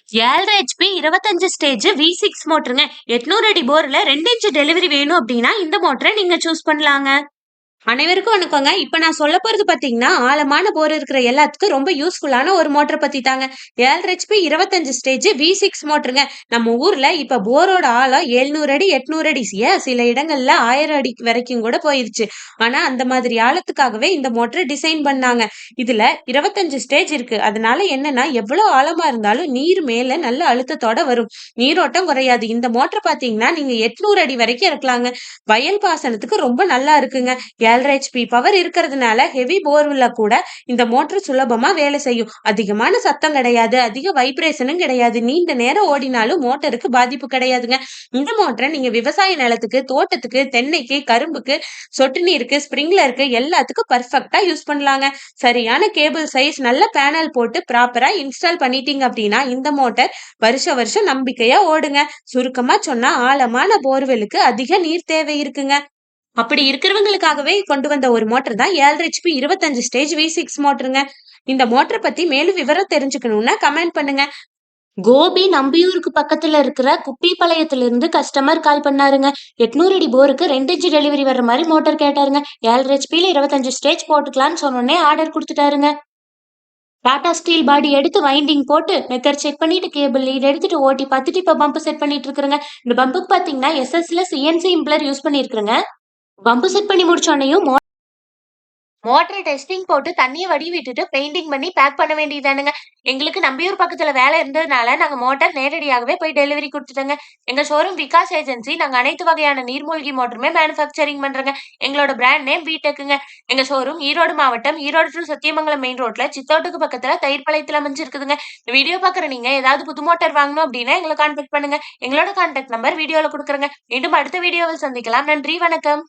7.5 HP 25 stage V6 மோட்டருங்க. 800 அடி போர்ல 2 inch delivery வேணும் அப்படின்னா இந்த மோட்டரை நீங்க சூஸ் பண்ணலாங்க. அனைவருக்கும் வணக்கங்க. இப்ப நான் சொல்லப் போறது பாத்தீங்கன்னா, ஆழமான போர் இருக்கிற எல்லாத்துக்கும் ரொம்ப யூஸ்ஃபுல்லான ஒரு மோட்டர் பத்தி தாங்க. 7.5 ஹெச்பி 25 ஸ்டேஜ் V6 மோட்டருங்க. நம்ம ஊர்ல இப்ப போரோட ஆழம் 700 அடி, 800 அடி, சில இடங்கள்ல 1000 அடி வரைக்கும் கூட போயிருச்சு. ஆனா அந்த மாதிரி ஆழத்துக்காகவே இந்த மோட்டர் டிசைன் பண்ணாங்க. இதுல 25 ஸ்டேஜ் இருக்கு. அதனால என்னன்னா, எவ்வளவு ஆழமா இருந்தாலும் நீர் மேல நல்ல அழுத்தத்தோட வரும். நீரோட்டம் குறையாது. இந்த மோட்டர் பாத்தீங்கன்னா, நீங்க 800 அடி வரைக்கும் இறக்கலாங்க. வயல் பாசனத்துக்கு ரொம்ப நல்லா இருக்குங்க. 7.5 ஹெச்பி பவர் இருக்கிறதுனால ஹெவி போர்ல கூட இந்த மோட்டர் சுலபமா வேலை செய்யும். அதிகமான சத்தம் கிடையாது, அதிக வைப்ரேஷனும் கிடையாது. நீண்ட நேரம் ஓடினாலும் மோட்டருக்கு பாதிப்பு கிடையாதுங்க. இந்த மோட்டரை நீங்க விவசாய நிலத்துக்கு, தோட்டத்துக்கு, தென்னைக்கு, கரும்புக்கு, சொட்டு நீருக்கு, ஸ்ப்ரிங்க்லருக்கு எல்லாத்துக்கும் பர்ஃபெக்ட்டா யூஸ் பண்ணலாங்க. சரியான கேபிள் சைஸ், நல்ல பேனல் போட்டு ப்ராப்பரா இன்ஸ்டால் பண்ணிட்டீங்க அப்படின்னா இந்த மோட்டர் வருஷம் நம்பிக்கையா ஓடுங்க. சுருக்கமா சொன்னா ஆழமான போர்வெலுக்கு அதிக நீர் தேவை இருக்குங்க. அப்படி இருக்கிறவங்களுக்காகவே கொண்டு வந்த ஒரு மோட்டர் தான் 7.5 ஹெச்பி 25 ஸ்டேஜ் V6 மோட்டருங்க. இந்த மோட்டரை பத்தி மேலும் விவரம் தெரிஞ்சுக்கணும்னா கமெண்ட் பண்ணுங்க. கோபி நம்பியூருக்கு பக்கத்துல இருக்கிற குப்பிப்பாளையத்துல இருந்து கஸ்டமர் கால் பண்ணாருங்க. 800 அடி போருக்கு 2 இன்ச் டெலிவரி வர்ற மாதிரி மோட்டார் கேட்டாருங்க. 7.5 ஹெச்பில 25 ஸ்டேஜ் போட்டுக்கலாம்னு சொன்னோடனே ஆர்டர் கொடுத்துட்டாருங்க. டாடா ஸ்டீல் பாடி எடுத்து வைண்டிங் போட்டு மெத்தட் செக் பண்ணிட்டு கேபிள் லீட் எடுத்துட்டு ஓட்டி பார்த்துட்டு இப்ப பம்ப் செட் பண்ணிட்டு இருக்கிறேங்க. இந்த பம்புக்கு பாத்தீங்கன்னா எஸ்எஸ்ல சிஎன்சி இம்ப்ளர் யூஸ் பண்ணிருக்கிறேங்க. பம்பு செட் பண்ணி முடிச்சோடனையும் மோட்டர் டெஸ்டிங் போட்டு தண்ணியை வடிவிட்டுட்டு பெயிண்டிங் பண்ணி பேக் பண்ண வேண்டியதானுங்க. எங்களுக்கு நம்பியூர் பக்கத்துல வேலை இருந்ததுனால நாங்க மோட்டார் நேரடியாகவே போய் டெலிவரி கொடுத்துட்டோங்க. எங்க ஷோரூம் விகாஸ் ஏஜென்சி. நாங்க அனைத்து வகையான நீர்மூழ்கி மோட்டருமே மேனுஃபேக்சரிங் பண்றோங்க. எங்களோட பிராண்ட் நேம் வீடெக்குங்க. எங்க ஷோரூம் ஈரோடு மாவட்டம், ஈரோடு டு சத்தியமங்கலம் மெயின் ரோட்ல சித்தோட்டுக்கு பக்கத்துல தயிர்பாளையத்துல அமைஞ்சிருக்குதுங்க. இந்த வீடியோ பாக்குற நீங்க ஏதாவது புது மோட்டார் வாங்கணும் அப்படின்னா எங்களை கான்டாக்ட் பண்ணுங்க. எங்களோட கான்டாக்ட் நம்பர் வீடியோல கொடுக்குறேங்க. மீண்டும் அடுத்த வீடியோவில் சந்திக்கலாம். நன்றி, வணக்கம்.